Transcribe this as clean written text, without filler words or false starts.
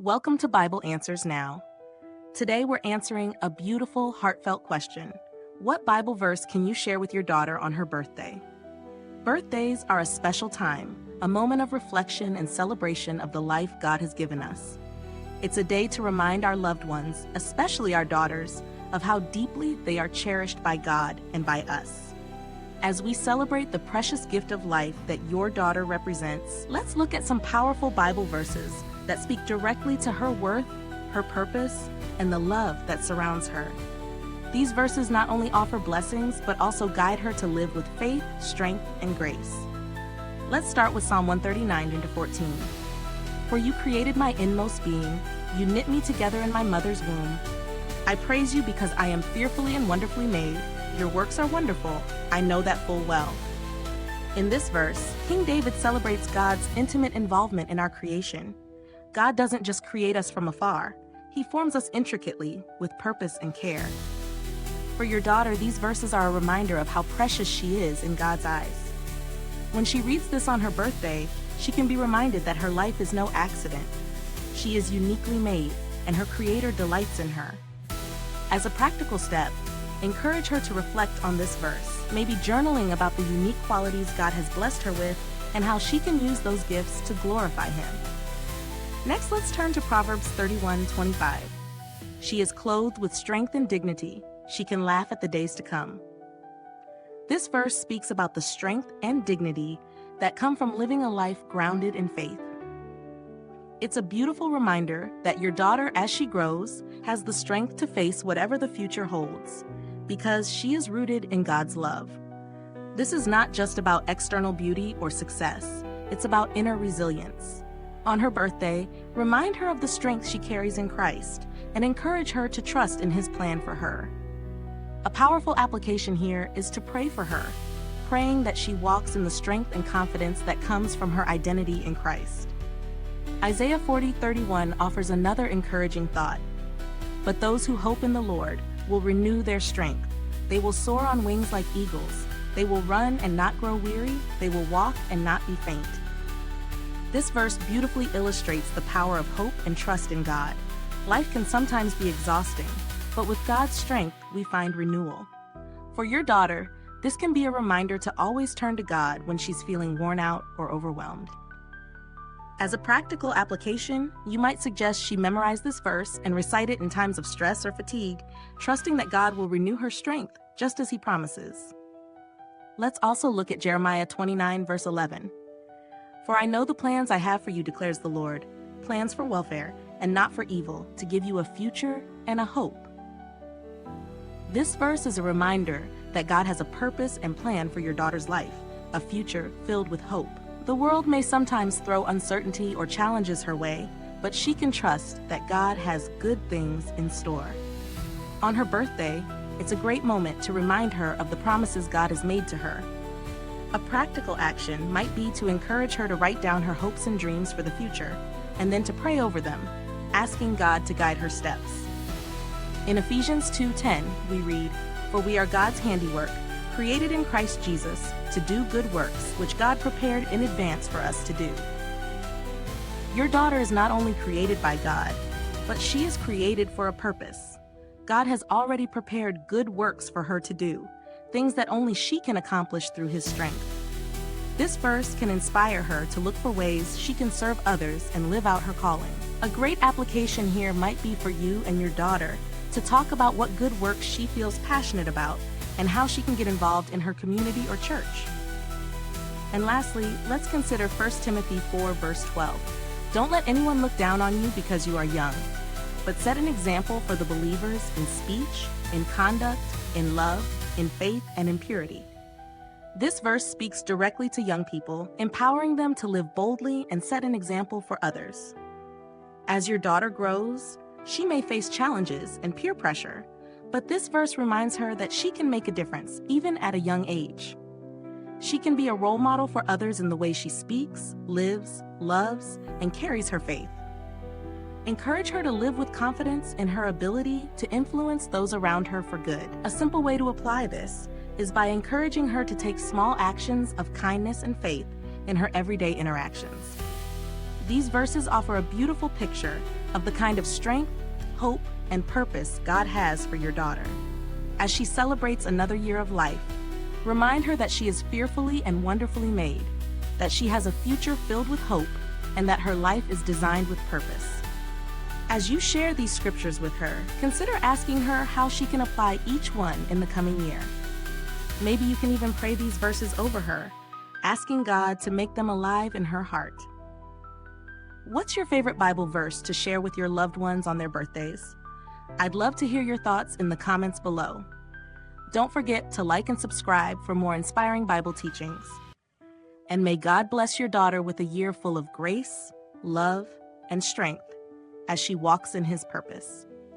Welcome to Bible Answers Now. Today we're answering a beautiful, heartfelt question. What Bible verse can you share with your daughter on her birthday? Birthdays are a special time, a moment of reflection and celebration of the life God has given us. It's a day to remind our loved ones, especially our daughters, of how deeply they are cherished by God and by us. As we celebrate the precious gift of life that your daughter represents, let's look at some powerful Bible verses that speak directly to her worth, her purpose, and the love that surrounds her. These verses not only offer blessings, but also guide her to live with faith, strength, and grace. Let's start with Psalm 139:14. For you created my inmost being, you knit me together in my mother's womb. I praise you because I am fearfully and wonderfully made. Your works are wonderful, I know that full well. In this verse, King David celebrates God's intimate involvement in our creation. God doesn't just create us from afar, He forms us intricately, with purpose and care. For your daughter, these verses are a reminder of how precious she is in God's eyes. When she reads this on her birthday, she can be reminded that her life is no accident. She is uniquely made, and her Creator delights in her. As a practical step, encourage her to reflect on this verse, maybe journaling about the unique qualities God has blessed her with and how she can use those gifts to glorify Him. Next, let's turn to Proverbs 31:25. She is clothed with strength and dignity. She can laugh at the days to come. This verse speaks about the strength and dignity that come from living a life grounded in faith. It's a beautiful reminder that your daughter, as she grows, has the strength to face whatever the future holds, because she is rooted in God's love. This is not just about external beauty or success. It's about inner resilience. On her birthday, remind her of the strength she carries in Christ and encourage her to trust in His plan for her. A powerful application here is to pray for her, praying that she walks in the strength and confidence that comes from her identity in Christ. Isaiah 40:31 offers another encouraging thought. But those who hope in the Lord will renew their strength. They will soar on wings like eagles. They will run and not grow weary. They will walk and not be faint. This verse beautifully illustrates the power of hope and trust in God. Life can sometimes be exhausting, but with God's strength, we find renewal. For your daughter, this can be a reminder to always turn to God when she's feeling worn out or overwhelmed. As a practical application, you might suggest she memorize this verse and recite it in times of stress or fatigue, trusting that God will renew her strength, just as He promises. Let's also look at Jeremiah 29:11. For I know the plans I have for you, declares the Lord, plans for welfare and not for evil, to give you a future and a hope. This verse is a reminder that God has a purpose and plan for your daughter's life, a future filled with hope. The world may sometimes throw uncertainty or challenges her way, but she can trust that God has good things in store. On her birthday, it's a great moment to remind her of the promises God has made to her. A practical action might be to encourage her to write down her hopes and dreams for the future, and then to pray over them, asking God to guide her steps. In Ephesians 2:10, we read, For we are God's handiwork, created in Christ Jesus, to do good works, which God prepared in advance for us to do. Your daughter is not only created by God, but she is created for a purpose. God has already prepared good works for her to do, things that only she can accomplish through His strength. This verse can inspire her to look for ways she can serve others and live out her calling. A great application here might be for you and your daughter to talk about what good works she feels passionate about and how she can get involved in her community or church. And lastly, let's consider 1 Timothy 4:12. Don't let anyone look down on you because you are young, but set an example for the believers in speech, in conduct, in love, in faith, and in purity. This verse speaks directly to young people, empowering them to live boldly and set an example for others. As your daughter grows, she may face challenges and peer pressure, but this verse reminds her that she can make a difference, even at a young age. She can be a role model for others in the way she speaks, lives, loves, and carries her faith. Encourage her to live with confidence in her ability to influence those around her for good. A simple way to apply this is by encouraging her to take small actions of kindness and faith in her everyday interactions. These verses offer a beautiful picture of the kind of strength, hope, and purpose God has for your daughter. As she celebrates another year of life, remind her that she is fearfully and wonderfully made, that she has a future filled with hope, and that her life is designed with purpose. As you share these scriptures with her, consider asking her how she can apply each one in the coming year. Maybe you can even pray these verses over her, asking God to make them alive in her heart. What's your favorite Bible verse to share with your loved ones on their birthdays? I'd love to hear your thoughts in the comments below. Don't forget to like and subscribe for more inspiring Bible teachings. And may God bless your daughter with a year full of grace, love, and strength as she walks in His purpose.